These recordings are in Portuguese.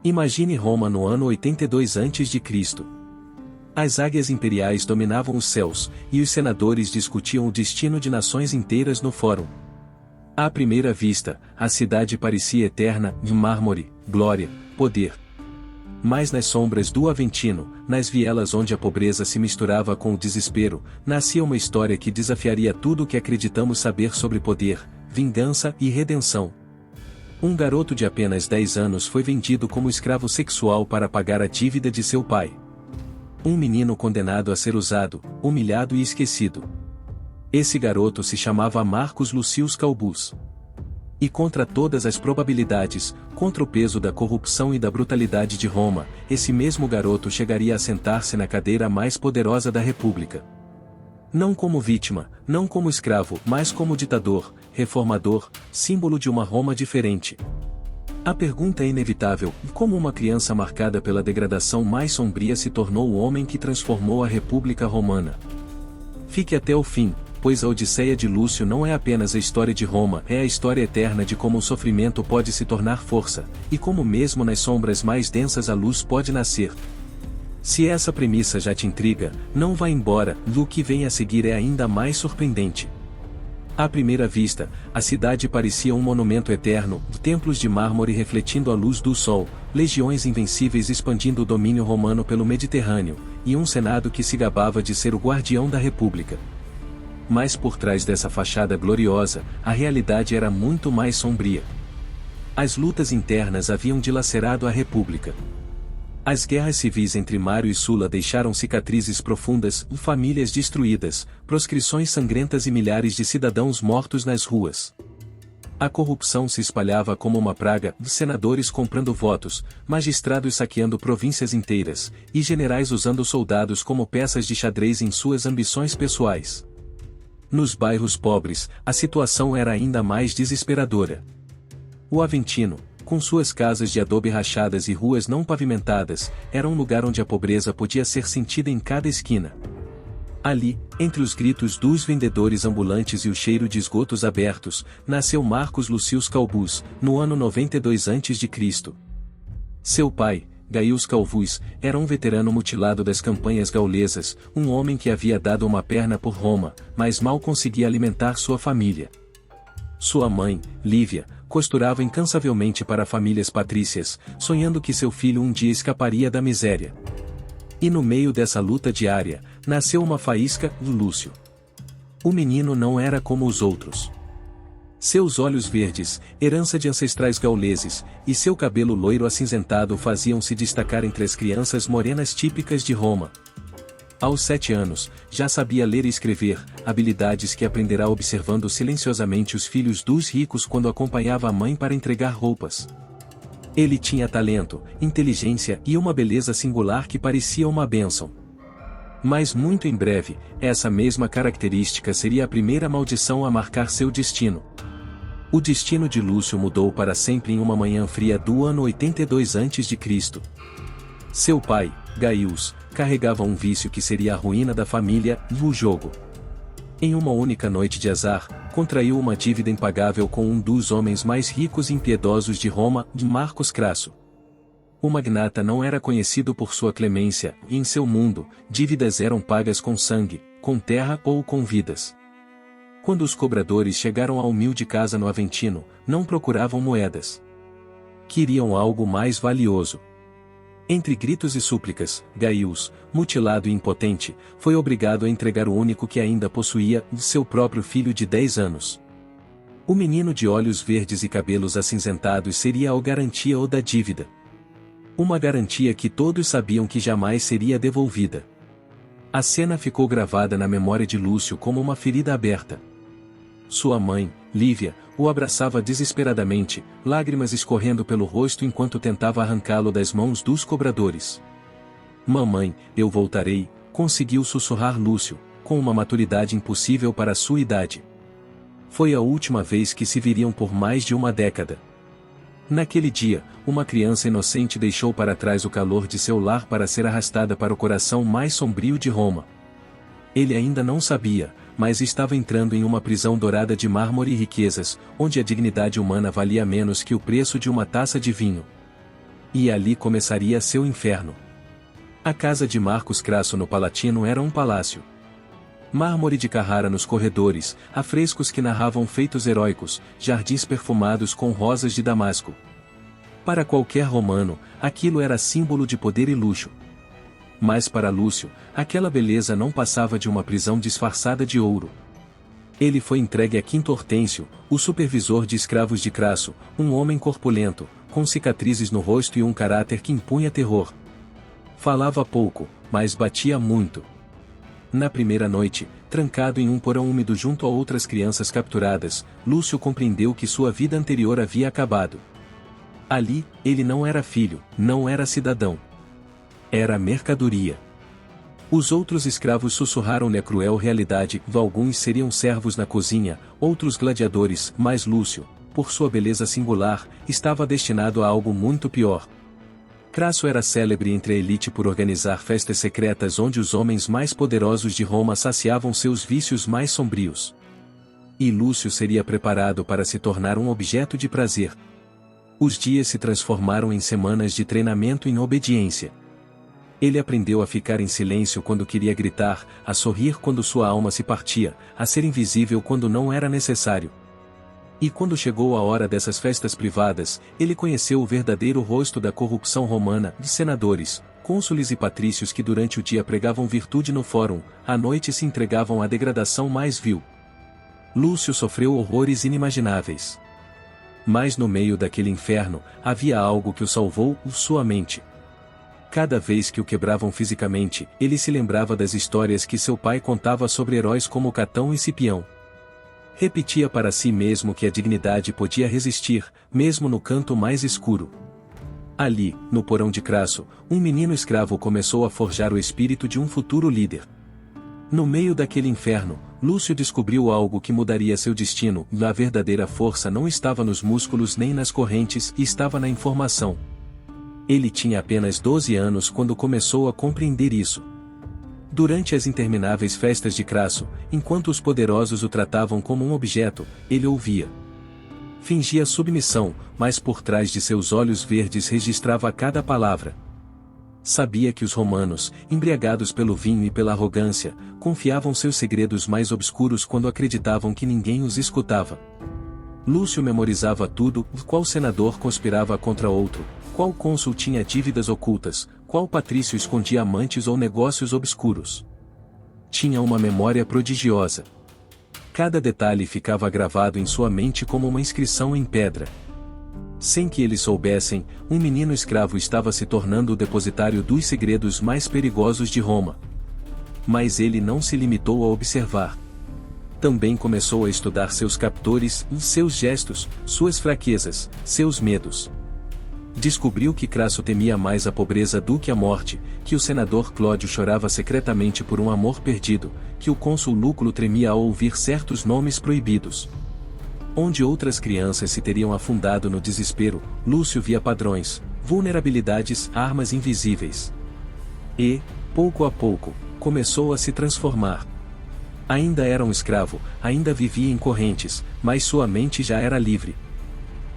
Imagine Roma no ano 82 a.C. As águias imperiais dominavam os céus, e os senadores discutiam o destino de nações inteiras no fórum. À primeira vista, a cidade parecia eterna, de mármore, glória, poder. Mas nas sombras do Aventino, nas vielas onde a pobreza se misturava com o desespero, nascia uma história que desafiaria tudo o que acreditamos saber sobre poder, vingança e redenção. Um garoto de apenas 10 anos foi vendido como escravo sexual para pagar a dívida de seu pai. Um menino condenado a ser usado, humilhado e esquecido. Esse garoto se chamava Marcus Lucius Calbus. E contra todas as probabilidades, contra o peso da corrupção e da brutalidade de Roma, esse mesmo garoto chegaria a sentar-se na cadeira mais poderosa da República. Não como vítima, não como escravo, mas como ditador, reformador, símbolo de uma Roma diferente. A pergunta é inevitável: como uma criança marcada pela degradação mais sombria se tornou o homem que transformou a República Romana? Fique até o fim, pois a Odisseia de Lúcio não é apenas a história de Roma, é a história eterna de como o sofrimento pode se tornar força, e como mesmo nas sombras mais densas a luz pode nascer. Se essa premissa já te intriga, não vá embora, o que vem a seguir é ainda mais surpreendente. À primeira vista, a cidade parecia um monumento eterno, templos de mármore refletindo a luz do sol, legiões invencíveis expandindo o domínio romano pelo Mediterrâneo, e um senado que se gabava de ser o guardião da República. Mas por trás dessa fachada gloriosa, a realidade era muito mais sombria. As lutas internas haviam dilacerado a República. As guerras civis entre Mário e Sula deixaram cicatrizes profundas, famílias destruídas, proscrições sangrentas e milhares de cidadãos mortos nas ruas. A corrupção se espalhava como uma praga, senadores comprando votos, magistrados saqueando províncias inteiras, e generais usando soldados como peças de xadrez em suas ambições pessoais. Nos bairros pobres, a situação era ainda mais desesperadora. O Aventino, com suas casas de adobe rachadas e ruas não pavimentadas, era um lugar onde a pobreza podia ser sentida em cada esquina. Ali, entre os gritos dos vendedores ambulantes e o cheiro de esgotos abertos, nasceu Marcus Lucius Calbus, no ano 92 a.C. Seu pai, Gaius Calvus, era um veterano mutilado das campanhas gaulesas, um homem que havia dado uma perna por Roma, mas mal conseguia alimentar sua família. Sua mãe, Lívia, costurava incansavelmente para famílias patrícias, sonhando que seu filho um dia escaparia da miséria. E no meio dessa luta diária, nasceu uma faísca, Lúcio. O menino não era como os outros. Seus olhos verdes, herança de ancestrais gauleses, e seu cabelo loiro acinzentado faziam-se destacar entre as crianças morenas típicas de Roma. Aos 7 anos, já sabia ler e escrever, habilidades que aprenderá observando silenciosamente os filhos dos ricos quando acompanhava a mãe para entregar roupas. Ele tinha talento, inteligência e uma beleza singular que parecia uma bênção. Mas muito em breve, essa mesma característica seria a primeira maldição a marcar seu destino. O destino de Lúcio mudou para sempre em uma manhã fria do ano 82 a.C. Seu pai, Gaius, carregava um vício que seria a ruína da família, o jogo. Em uma única noite de azar, contraiu uma dívida impagável com um dos homens mais ricos e impiedosos de Roma, Marcus Crasso. O magnata não era conhecido por sua clemência, e em seu mundo, dívidas eram pagas com sangue, com terra ou com vidas. Quando os cobradores chegaram à humilde casa no Aventino, não procuravam moedas. Queriam algo mais valioso. Entre gritos e súplicas, Gaius, mutilado e impotente, foi obrigado a entregar o único que ainda possuía, seu próprio filho de 10 anos. O menino de olhos verdes e cabelos acinzentados seria a garantia ou da dívida. Uma garantia que todos sabiam que jamais seria devolvida. A cena ficou gravada na memória de Lúcio como uma ferida aberta. Sua mãe, Lívia, o abraçava desesperadamente, lágrimas escorrendo pelo rosto enquanto tentava arrancá-lo das mãos dos cobradores. "Mamãe, eu voltarei", conseguiu sussurrar Lúcio, com uma maturidade impossível para sua idade. Foi a última vez que se viriam por mais de uma década. Naquele dia, uma criança inocente deixou para trás o calor de seu lar para ser arrastada para o coração mais sombrio de Roma. Ele ainda não sabia, mas estava entrando em uma prisão dourada de mármore e riquezas, onde a dignidade humana valia menos que o preço de uma taça de vinho. E ali começaria seu inferno. A casa de Marcus Crasso no Palatino era um palácio. Mármore de Carrara nos corredores, afrescos que narravam feitos heróicos, jardins perfumados com rosas de Damasco. Para qualquer romano, aquilo era símbolo de poder e luxo. Mas para Lúcio, aquela beleza não passava de uma prisão disfarçada de ouro. Ele foi entregue a Quinto Hortêncio, o supervisor de escravos de Crasso, um homem corpulento, com cicatrizes no rosto e um caráter que impunha terror. Falava pouco, mas batia muito. Na primeira noite, trancado em um porão úmido junto a outras crianças capturadas, Lúcio compreendeu que sua vida anterior havia acabado. Ali, ele não era filho, não era cidadão. Era mercadoria. Os outros escravos sussurraram-lhe a cruel realidade: alguns seriam servos na cozinha, outros gladiadores, mas Lúcio, por sua beleza singular, estava destinado a algo muito pior. Crasso era célebre entre a elite por organizar festas secretas onde os homens mais poderosos de Roma saciavam seus vícios mais sombrios. E Lúcio seria preparado para se tornar um objeto de prazer. Os dias se transformaram em semanas de treinamento em obediência. Ele aprendeu a ficar em silêncio quando queria gritar, a sorrir quando sua alma se partia, a ser invisível quando não era necessário. E quando chegou a hora dessas festas privadas, ele conheceu o verdadeiro rosto da corrupção romana, de senadores, cônsules e patrícios que durante o dia pregavam virtude no fórum, à noite se entregavam à degradação mais vil. Lúcio sofreu horrores inimagináveis. Mas no meio daquele inferno, havia algo que o salvou, sua mente. Cada vez que o quebravam fisicamente, ele se lembrava das histórias que seu pai contava sobre heróis como Catão e Cipião. Repetia para si mesmo que a dignidade podia resistir, mesmo no canto mais escuro. Ali, no porão de Crasso, um menino escravo começou a forjar o espírito de um futuro líder. No meio daquele inferno, Lúcio descobriu algo que mudaria seu destino: a verdadeira força não estava nos músculos nem nas correntes, estava na informação. Ele tinha apenas 12 anos quando começou a compreender isso. Durante as intermináveis festas de Crasso, enquanto os poderosos o tratavam como um objeto, ele ouvia. Fingia submissão, mas por trás de seus olhos verdes registrava cada palavra. Sabia que os romanos, embriagados pelo vinho e pela arrogância, confiavam seus segredos mais obscuros quando acreditavam que ninguém os escutava. Lúcio memorizava tudo: qual senador conspirava contra outro, qual cônsul tinha dívidas ocultas, qual patrício escondia amantes ou negócios obscuros. Tinha uma memória prodigiosa. Cada detalhe ficava gravado em sua mente como uma inscrição em pedra. Sem que eles soubessem, um menino escravo estava se tornando o depositário dos segredos mais perigosos de Roma. Mas ele não se limitou a observar. Também começou a estudar seus captores, seus gestos, suas fraquezas, seus medos. Descobriu que Crasso temia mais a pobreza do que a morte, que o senador Clódio chorava secretamente por um amor perdido, que o cônsul Lúculo tremia ao ouvir certos nomes proibidos. Onde outras crianças se teriam afundado no desespero, Lúcio via padrões, vulnerabilidades, armas invisíveis. E, pouco a pouco, começou a se transformar. Ainda era um escravo, ainda vivia em correntes, mas sua mente já era livre.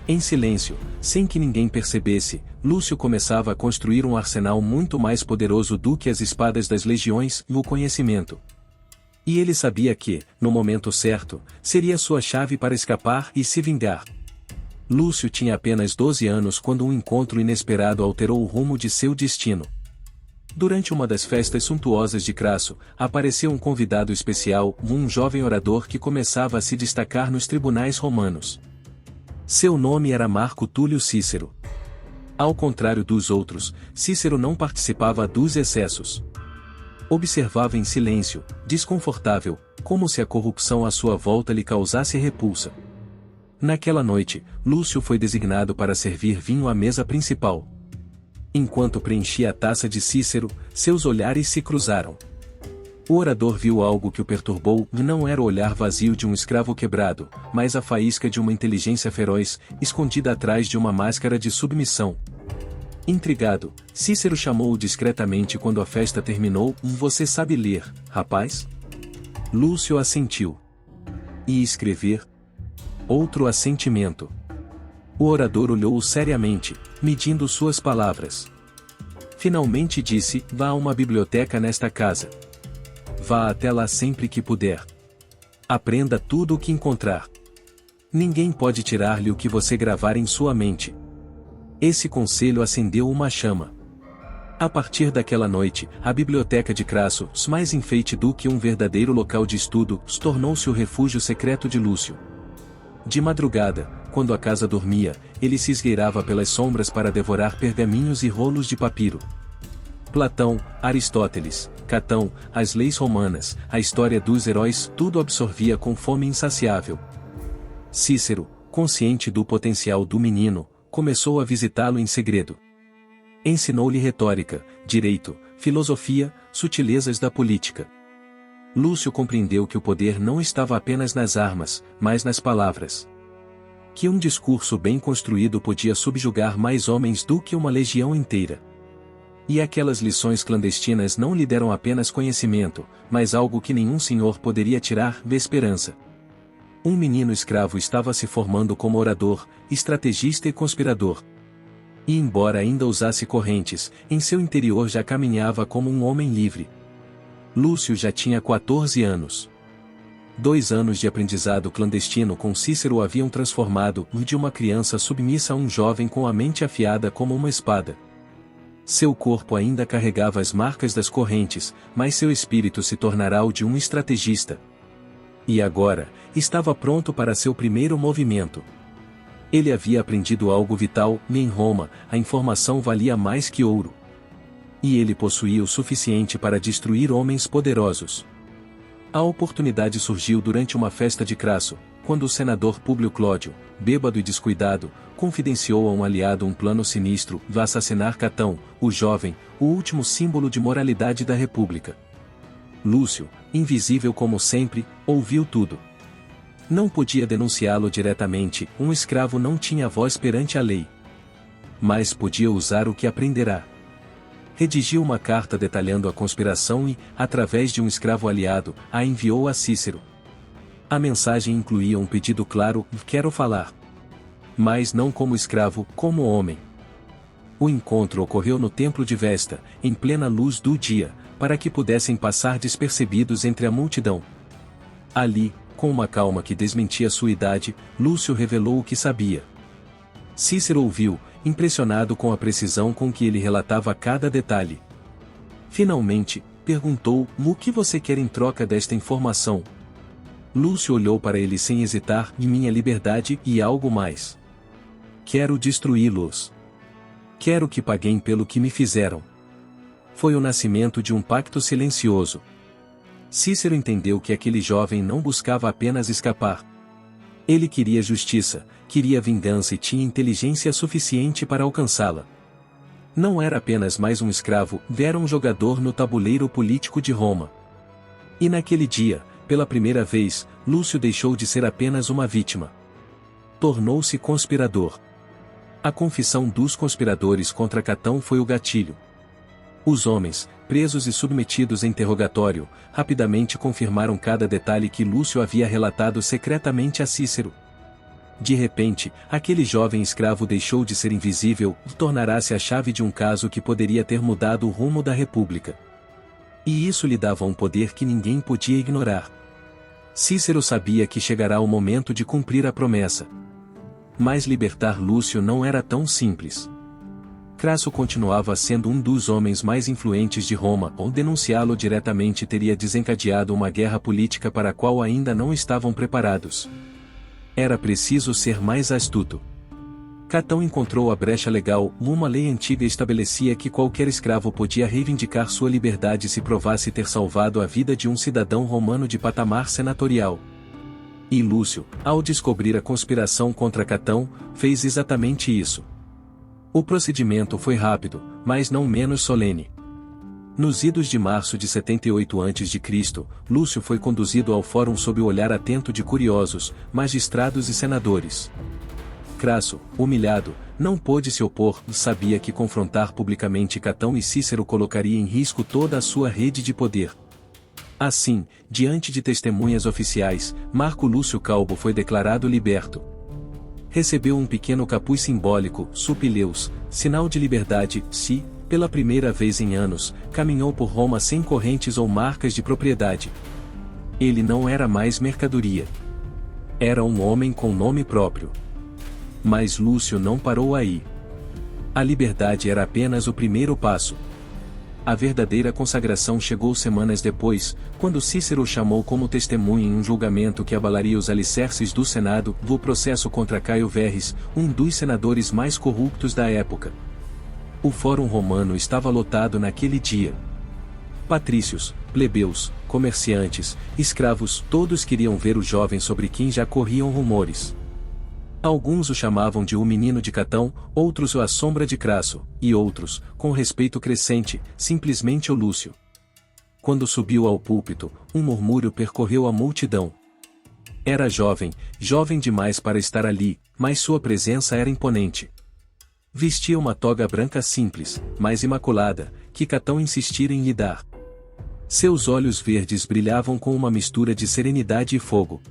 Em silêncio, sem que ninguém percebesse, Lúcio começava a construir um arsenal muito mais poderoso do que as espadas das legiões e o conhecimento. E ele sabia que, no momento certo, seria sua chave para escapar e se vingar. Lúcio tinha apenas 12 anos quando um encontro inesperado alterou o rumo de seu destino. Durante uma das festas suntuosas de Crasso, apareceu um convidado especial, um jovem orador que começava a se destacar nos tribunais romanos. Seu nome era Marco Túlio Cícero. Ao contrário dos outros, Cícero não participava dos excessos. Observava em silêncio, desconfortável, como se a corrupção à sua volta lhe causasse repulsa. Naquela noite, Lúcio foi designado para servir vinho à mesa principal. Enquanto preenchia a taça de Cícero, seus olhares se cruzaram. O orador viu algo que o perturbou: não era o olhar vazio de um escravo quebrado, mas a faísca de uma inteligência feroz, escondida atrás de uma máscara de submissão. Intrigado, Cícero chamou-o discretamente quando a festa terminou: você sabe ler, rapaz? Lúcio assentiu. E escrever? Outro assentimento. O orador olhou-o seriamente, medindo suas palavras. Finalmente disse: vá a uma biblioteca nesta casa. Vá até lá sempre que puder. Aprenda tudo o que encontrar. Ninguém pode tirar-lhe o que você gravar em sua mente. Esse conselho acendeu uma chama. A partir daquela noite, a biblioteca de Crasso, mais enfeite do que um verdadeiro local de estudo, tornou-se o refúgio secreto de Lúcio. De madrugada, quando a casa dormia, ele se esgueirava pelas sombras para devorar pergaminhos e rolos de papiro. Platão, Aristóteles, Catão, as leis romanas, a história dos heróis, tudo absorvia com fome insaciável. Cícero, consciente do potencial do menino, começou a visitá-lo em segredo. Ensinou-lhe retórica, direito, filosofia, sutilezas da política. Lúcio compreendeu que o poder não estava apenas nas armas, mas nas palavras. Que um discurso bem construído podia subjugar mais homens do que uma legião inteira. E aquelas lições clandestinas não lhe deram apenas conhecimento, mas algo que nenhum senhor poderia tirar: esperança. Um menino escravo estava se formando como orador, estrategista e conspirador. E embora ainda usasse correntes, em seu interior já caminhava como um homem livre. Lúcio já tinha 14 anos. 2 anos de aprendizado clandestino com Cícero o haviam transformado de uma criança submissa a um jovem com a mente afiada como uma espada. Seu corpo ainda carregava as marcas das correntes, mas seu espírito se tornará o de um estrategista. E agora, estava pronto para seu primeiro movimento. Ele havia aprendido algo vital: em Roma, a informação valia mais que ouro. E ele possuía o suficiente para destruir homens poderosos. A oportunidade surgiu durante uma festa de Crasso, quando o senador Públio Clódio, bêbado e descuidado, confidenciou a um aliado um plano sinistro: vá assassinar Catão, o jovem, o último símbolo de moralidade da República. Lúcio, invisível como sempre, ouviu tudo. Não podia denunciá-lo diretamente, um escravo não tinha voz perante a lei. Mas podia usar o que aprenderá. Redigiu uma carta detalhando a conspiração e, através de um escravo aliado, a enviou a Cícero. A mensagem incluía um pedido claro: quero falar. Mas não como escravo, como homem. O encontro ocorreu no templo de Vesta, em plena luz do dia, para que pudessem passar despercebidos entre a multidão. Ali, com uma calma que desmentia sua idade, Lúcio revelou o que sabia. Cícero ouviu, impressionado com a precisão com que ele relatava cada detalhe. Finalmente, perguntou: o que você quer em troca desta informação? Lúcio olhou para ele sem hesitar: minha liberdade e algo mais. Quero destruí-los. Quero que paguem pelo que me fizeram. Foi o nascimento de um pacto silencioso. Cícero entendeu que aquele jovem não buscava apenas escapar. Ele queria justiça, queria vingança e tinha inteligência suficiente para alcançá-la. Não era apenas mais um escravo, era um jogador no tabuleiro político de Roma. E naquele dia, pela primeira vez, Lúcio deixou de ser apenas uma vítima. Tornou-se conspirador. A confissão dos conspiradores contra Catão foi o gatilho. Os homens, presos e submetidos a interrogatório, rapidamente confirmaram cada detalhe que Lúcio havia relatado secretamente a Cícero. De repente, aquele jovem escravo deixou de ser invisível e tornará-se a chave de um caso que poderia ter mudado o rumo da República. E isso lhe dava um poder que ninguém podia ignorar. Cícero sabia que chegará o momento de cumprir a promessa. Mas libertar Lúcio não era tão simples. Crasso continuava sendo um dos homens mais influentes de Roma, ou denunciá-lo diretamente teria desencadeado uma guerra política para a qual ainda não estavam preparados. Era preciso ser mais astuto. Catão encontrou a brecha legal: uma lei antiga estabelecia que qualquer escravo podia reivindicar sua liberdade se provasse ter salvado a vida de um cidadão romano de patamar senatorial. E Lúcio, ao descobrir a conspiração contra Catão, fez exatamente isso. O procedimento foi rápido, mas não menos solene. Nos idos de março de 78 a.C., Lúcio foi conduzido ao fórum sob o olhar atento de curiosos, magistrados e senadores. Crasso, humilhado, não pôde se opor, sabia que confrontar publicamente Catão e Cícero colocaria em risco toda a sua rede de poder. Assim, diante de testemunhas oficiais, Marco Lúcio Calbo foi declarado liberto. recebeu um pequeno capuz simbólico, Supileus, sinal de liberdade, se, pela primeira vez em anos, caminhou por Roma sem correntes ou marcas de propriedade. Ele não era mais mercadoria. Era um homem com nome próprio. Mas Lúcio não parou aí. A liberdade era apenas o primeiro passo. A verdadeira consagração chegou semanas depois, quando Cícero o chamou como testemunha em um julgamento que abalaria os alicerces do Senado, do processo contra Caio Verres, um dos senadores mais corruptos da época. O Fórum Romano estava lotado naquele dia. Patrícios, plebeus, comerciantes, escravos, todos queriam ver o jovem sobre quem já corriam rumores. Alguns o chamavam de o menino de Catão, outros o a sombra de Crasso, e outros, com respeito crescente, simplesmente o Lúcio. Quando subiu ao púlpito, um murmúrio percorreu a multidão. Era jovem, jovem demais para estar ali, mas sua presença era imponente. Vestia uma toga branca simples, mas imaculada, que Catão insistira em lhe dar. Seus olhos verdes brilhavam com uma mistura de serenidade e fogo.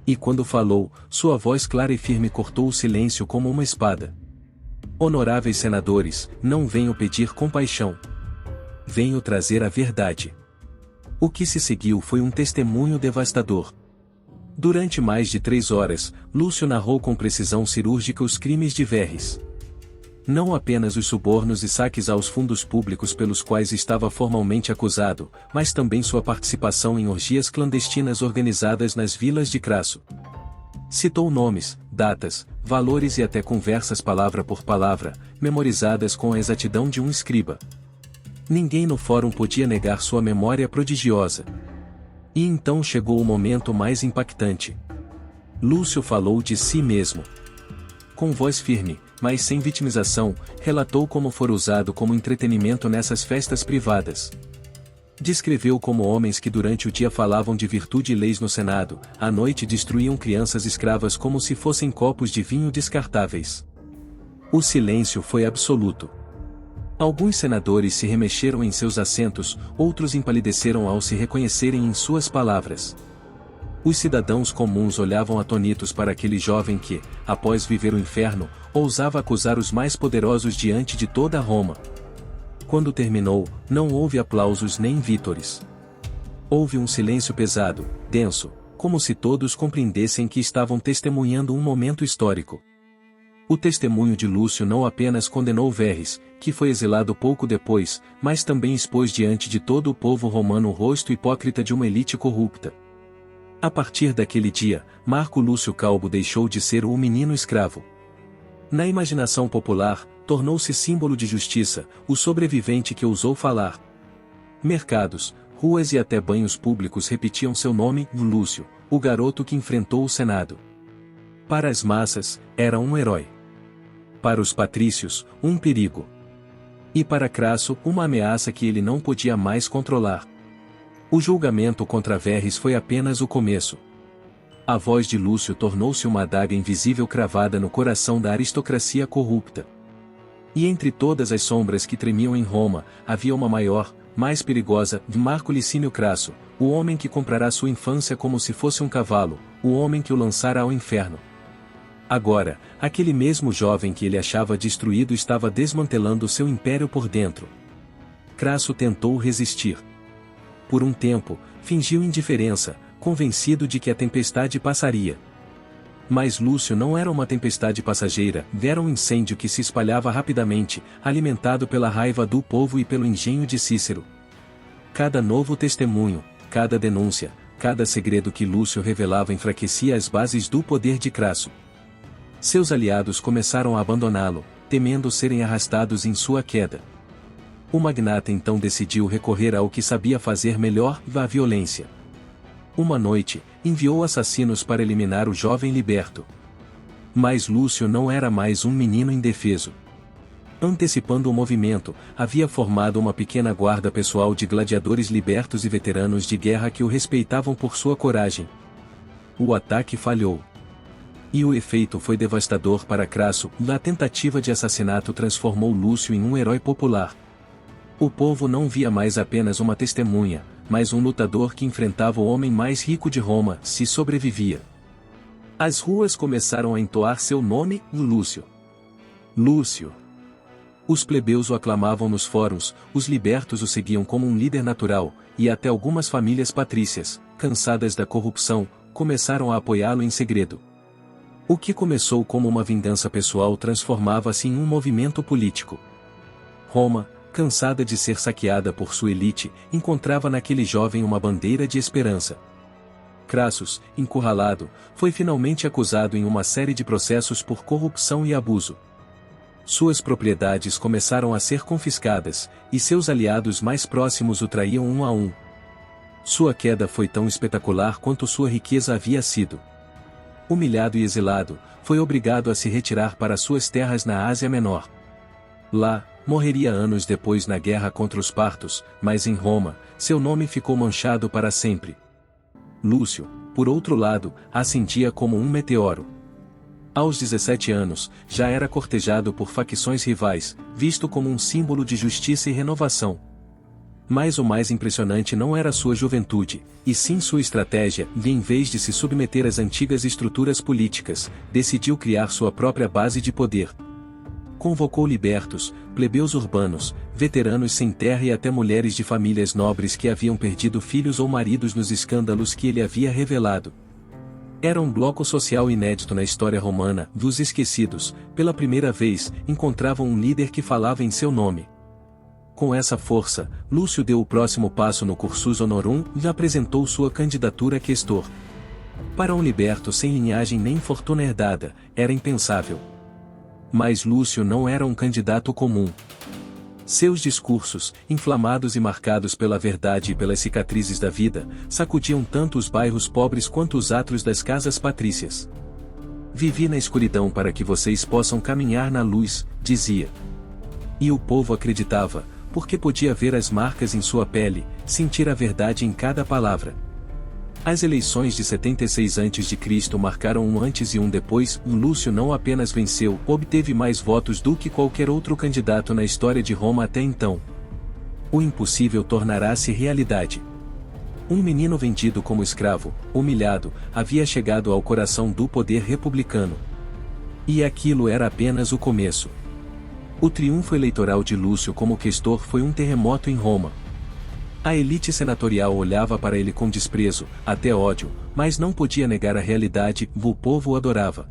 E quando falou, sua voz clara e firme cortou o silêncio como uma espada. Honoráveis senadores, não venho pedir compaixão. Venho trazer a verdade. O que se seguiu foi um testemunho devastador. Durante mais de 3 horas, Lúcio narrou com precisão cirúrgica os crimes de Verres. Não apenas os subornos e saques aos fundos públicos pelos quais estava formalmente acusado, mas também sua participação em orgias clandestinas organizadas nas vilas de Crasso. Citou nomes, datas, valores e até conversas palavra por palavra, memorizadas com a exatidão de um escriba. Ninguém no fórum podia negar sua memória prodigiosa. E então chegou o momento mais impactante. Lúcio falou de si mesmo. Com voz firme, mas sem vitimização, relatou como fora usado como entretenimento nessas festas privadas. Descreveu como homens que durante o dia falavam de virtude e leis no Senado, à noite destruíam crianças escravas como se fossem copos de vinho descartáveis. O silêncio foi absoluto. Alguns senadores se remexeram em seus assentos, outros empalideceram ao se reconhecerem em suas palavras. Os cidadãos comuns olhavam atonitos para aquele jovem que, após viver o inferno, ousava acusar os mais poderosos diante de toda Roma. Quando terminou, não houve aplausos nem vítores. Houve um silêncio pesado, denso, como se todos compreendessem que estavam testemunhando um momento histórico. O testemunho de Lúcio não apenas condenou Verres, que foi exilado pouco depois, mas também expôs diante de todo o povo romano o rosto hipócrita de uma elite corrupta. A partir daquele dia, Marco Lúcio Calbo deixou de ser o menino escravo. Na imaginação popular, tornou-se símbolo de justiça, o sobrevivente que ousou falar. Mercados, ruas e até banhos públicos repetiam seu nome, Lúcio, o garoto que enfrentou o Senado. Para as massas, era um herói. Para os patrícios, um perigo. E para Crasso, uma ameaça que ele não podia mais controlar. O julgamento contra Verres foi apenas o começo. A voz de Lúcio tornou-se uma adaga invisível cravada no coração da aristocracia corrupta. E entre todas as sombras que tremiam em Roma, havia uma maior, mais perigosa, Marco Licínio Crasso, o homem que comprará sua infância como se fosse um cavalo, o homem que o lançara ao inferno. Agora, aquele mesmo jovem que ele achava destruído estava desmantelando seu império por dentro. Crasso tentou resistir. Por um tempo, fingiu indiferença, convencido de que a tempestade passaria. Mas Lúcio não era uma tempestade passageira, era um incêndio que se espalhava rapidamente, alimentado pela raiva do povo e pelo engenho de Cícero. Cada novo testemunho, cada denúncia, cada segredo que Lúcio revelava enfraquecia as bases do poder de Crasso. Seus aliados começaram a abandoná-lo, temendo serem arrastados em sua queda. O magnata então decidiu recorrer ao que sabia fazer melhor, a violência. Uma noite, enviou assassinos para eliminar o jovem liberto. Mas Lúcio não era mais um menino indefeso. Antecipando o movimento, havia formado uma pequena guarda pessoal de gladiadores libertos e veteranos de guerra que o respeitavam por sua coragem. O ataque falhou. E o efeito foi devastador para Crasso, a tentativa de assassinato transformou Lúcio em um herói popular. O povo não via mais apenas uma testemunha, mas um lutador que enfrentava o homem mais rico de Roma, se sobrevivia. As ruas começaram a entoar seu nome, Lúcio. Lúcio. Os plebeus o aclamavam nos fóruns, os libertos o seguiam como um líder natural, e até algumas famílias patrícias, cansadas da corrupção, começaram a apoiá-lo em segredo. O que começou como uma vingança pessoal transformava-se em um movimento político. Roma, cansada de ser saqueada por sua elite, encontrava naquele jovem uma bandeira de esperança. Crassus, encurralado, foi finalmente acusado em uma série de processos por corrupção e abuso. Suas propriedades começaram a ser confiscadas, e seus aliados mais próximos o traíam um a um. Sua queda foi tão espetacular quanto sua riqueza havia sido. Humilhado e exilado, foi obrigado a se retirar para suas terras na Ásia Menor. Lá, morreria anos depois na guerra contra os partos, mas em Roma, seu nome ficou manchado para sempre. Lúcio, por outro lado, ascendia como um meteoro. Aos 17 anos, já era cortejado por facções rivais, visto como um símbolo de justiça e renovação. Mas o mais impressionante não era sua juventude, e sim sua estratégia, e em vez de se submeter às antigas estruturas políticas, decidiu criar sua própria base de poder. Convocou libertos, plebeus urbanos, veteranos sem terra e até mulheres de famílias nobres que haviam perdido filhos ou maridos nos escândalos que ele havia revelado. Era um bloco social inédito na história romana, dos esquecidos, pela primeira vez, encontravam um líder que falava em seu nome. Com essa força, Lúcio deu o próximo passo no cursus honorum e apresentou sua candidatura a questor. Para um liberto sem linhagem nem fortuna herdada, era impensável. Mas Lúcio não era um candidato comum. Seus discursos, inflamados e marcados pela verdade e pelas cicatrizes da vida, sacudiam tanto os bairros pobres quanto os átrios das casas patrícias. Vivi na escuridão para que vocês possam caminhar na luz, dizia. E o povo acreditava, porque podia ver as marcas em sua pele, sentir a verdade em cada palavra. As eleições de 76 a.C. marcaram um antes e um depois. Lúcio não apenas venceu, obteve mais votos do que qualquer outro candidato na história de Roma até então. O impossível tornará-se realidade. Um menino vendido como escravo, humilhado, havia chegado ao coração do poder republicano. E aquilo era apenas o começo. O triunfo eleitoral de Lúcio como questor foi um terremoto em Roma. A elite senatorial olhava para ele com desprezo, até ódio, mas não podia negar a realidade, o povo o adorava.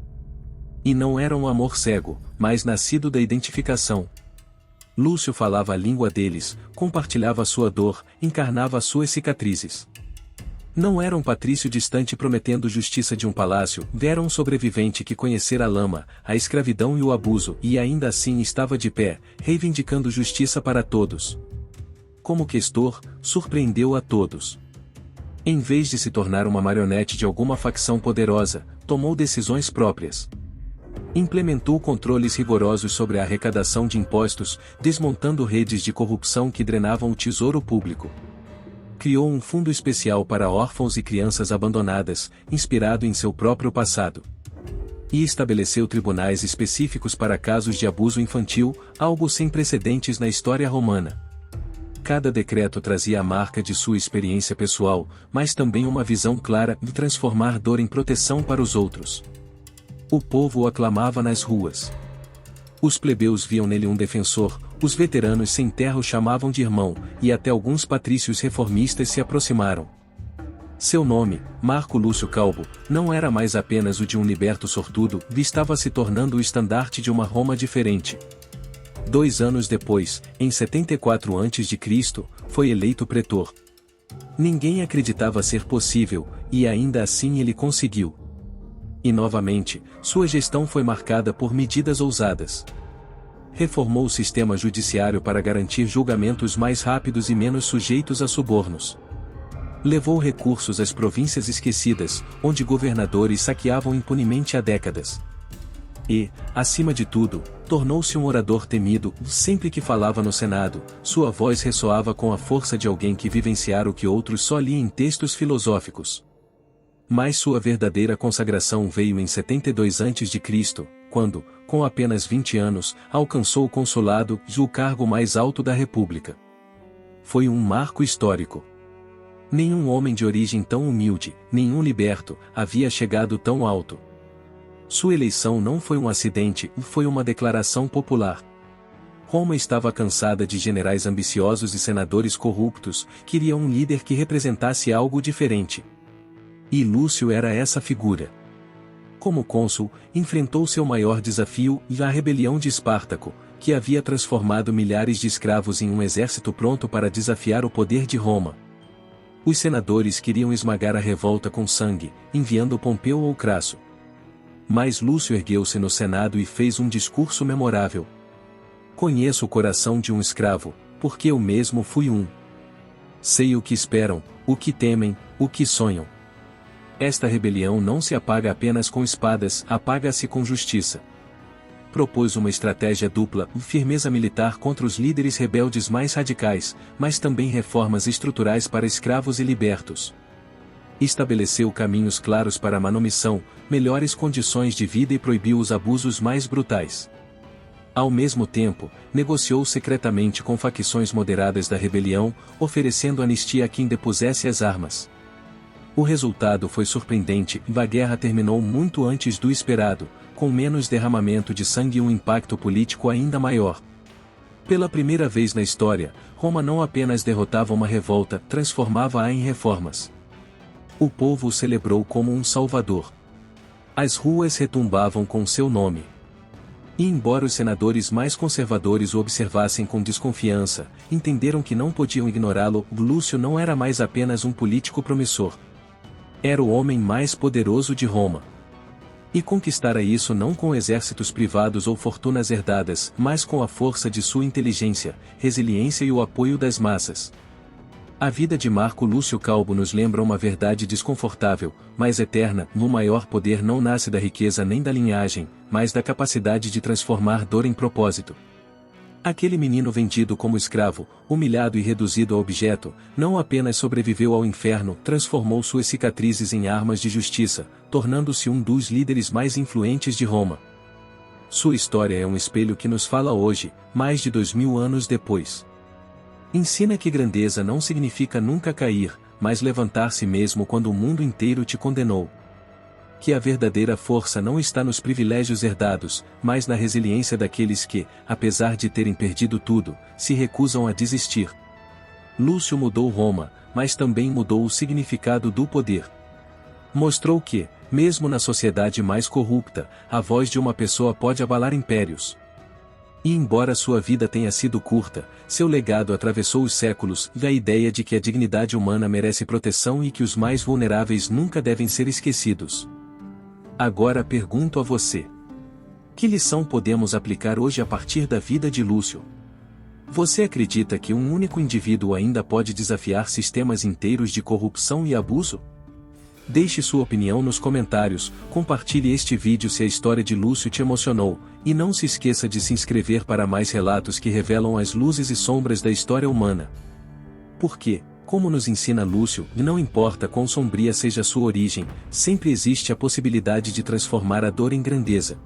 E não era um amor cego, mas nascido da identificação. Lúcio falava a língua deles, compartilhava sua dor, encarnava suas cicatrizes. Não era um patrício distante prometendo justiça de um palácio, era um sobrevivente que conhecera a lama, a escravidão e o abuso, e ainda assim estava de pé, reivindicando justiça para todos. Como questor, surpreendeu a todos. Em vez de se tornar uma marionete de alguma facção poderosa, tomou decisões próprias. Implementou controles rigorosos sobre a arrecadação de impostos, desmontando redes de corrupção que drenavam o tesouro público. Criou um fundo especial para órfãos e crianças abandonadas, inspirado em seu próprio passado. E estabeleceu tribunais específicos para casos de abuso infantil, algo sem precedentes na história romana. Cada decreto trazia a marca de sua experiência pessoal, mas também uma visão clara de transformar dor em proteção para os outros. O povo o aclamava nas ruas. Os plebeus viam nele um defensor, os veteranos sem terra o chamavam de irmão, e até alguns patrícios reformistas se aproximaram. Seu nome, Marco Lúcio Calbo, não era mais apenas o de um liberto sortudo, estava se tornando o estandarte de uma Roma diferente. 2 anos depois, em 74 a.C., foi eleito pretor. Ninguém acreditava ser possível, e ainda assim ele conseguiu. E novamente, sua gestão foi marcada por medidas ousadas. Reformou o sistema judiciário para garantir julgamentos mais rápidos e menos sujeitos a subornos. Levou recursos às províncias esquecidas, onde governadores saqueavam impunemente há décadas. E, acima de tudo, tornou-se um orador temido. Sempre que falava no Senado, sua voz ressoava com a força de alguém que vivenciara o que outros só liam em textos filosóficos. Mas sua verdadeira consagração veio em 72 a.C., quando, com apenas 20 anos, alcançou o consulado, o cargo mais alto da República. Foi um marco histórico. Nenhum homem de origem tão humilde, nenhum liberto, havia chegado tão alto. Sua eleição não foi um acidente, foi uma declaração popular. Roma estava cansada de generais ambiciosos e senadores corruptos, queria um líder que representasse algo diferente. E Lúcio era essa figura. Como cônsul, enfrentou seu maior desafio, a rebelião de Espartaco, que havia transformado milhares de escravos em um exército pronto para desafiar o poder de Roma. Os senadores queriam esmagar a revolta com sangue, enviando Pompeu ou Crasso. Mas Lúcio ergueu-se no Senado e fez um discurso memorável. Conheço o coração de um escravo, porque eu mesmo fui um. Sei o que esperam, o que temem, o que sonham. Esta rebelião não se apaga apenas com espadas, apaga-se com justiça. Propôs uma estratégia dupla, firmeza militar contra os líderes rebeldes mais radicais, mas também reformas estruturais para escravos e libertos. Estabeleceu caminhos claros para a manumissão, melhores condições de vida e proibiu os abusos mais brutais. Ao mesmo tempo, negociou secretamente com facções moderadas da rebelião, oferecendo anistia a quem depusesse as armas. O resultado foi surpreendente, a guerra terminou muito antes do esperado, com menos derramamento de sangue e um impacto político ainda maior. Pela primeira vez na história, Roma não apenas derrotava uma revolta, transformava-a em reformas. O povo o celebrou como um salvador. As ruas retumbavam com seu nome. E embora os senadores mais conservadores o observassem com desconfiança, entenderam que não podiam ignorá-lo. Lúcio não era mais apenas um político promissor. Era o homem mais poderoso de Roma. E conquistara isso não com exércitos privados ou fortunas herdadas, mas com a força de sua inteligência, resiliência e o apoio das massas. A vida de Marco Lúcio Calbo nos lembra uma verdade desconfortável, mas eterna: o maior poder não nasce da riqueza nem da linhagem, mas da capacidade de transformar dor em propósito. Aquele menino vendido como escravo, humilhado e reduzido a objeto, não apenas sobreviveu ao inferno, transformou suas cicatrizes em armas de justiça, tornando-se um dos líderes mais influentes de Roma. Sua história é um espelho que nos fala hoje, mais de 2000 anos depois. Ensina que grandeza não significa nunca cair, mas levantar-se mesmo quando o mundo inteiro te condenou. Que a verdadeira força não está nos privilégios herdados, mas na resiliência daqueles que, apesar de terem perdido tudo, se recusam a desistir. Lúcio mudou Roma, mas também mudou o significado do poder. Mostrou que, mesmo na sociedade mais corrupta, a voz de uma pessoa pode abalar impérios. E embora sua vida tenha sido curta, seu legado atravessou os séculos, e a ideia de que a dignidade humana merece proteção e que os mais vulneráveis nunca devem ser esquecidos. Agora pergunto a você: que lição podemos aplicar hoje a partir da vida de Lúcio? Você acredita que um único indivíduo ainda pode desafiar sistemas inteiros de corrupção e abuso? Deixe sua opinião nos comentários, compartilhe este vídeo se a história de Lúcio te emocionou, e não se esqueça de se inscrever para mais relatos que revelam as luzes e sombras da história humana. Porque, como nos ensina Lúcio, não importa quão sombria seja sua origem, sempre existe a possibilidade de transformar a dor em grandeza.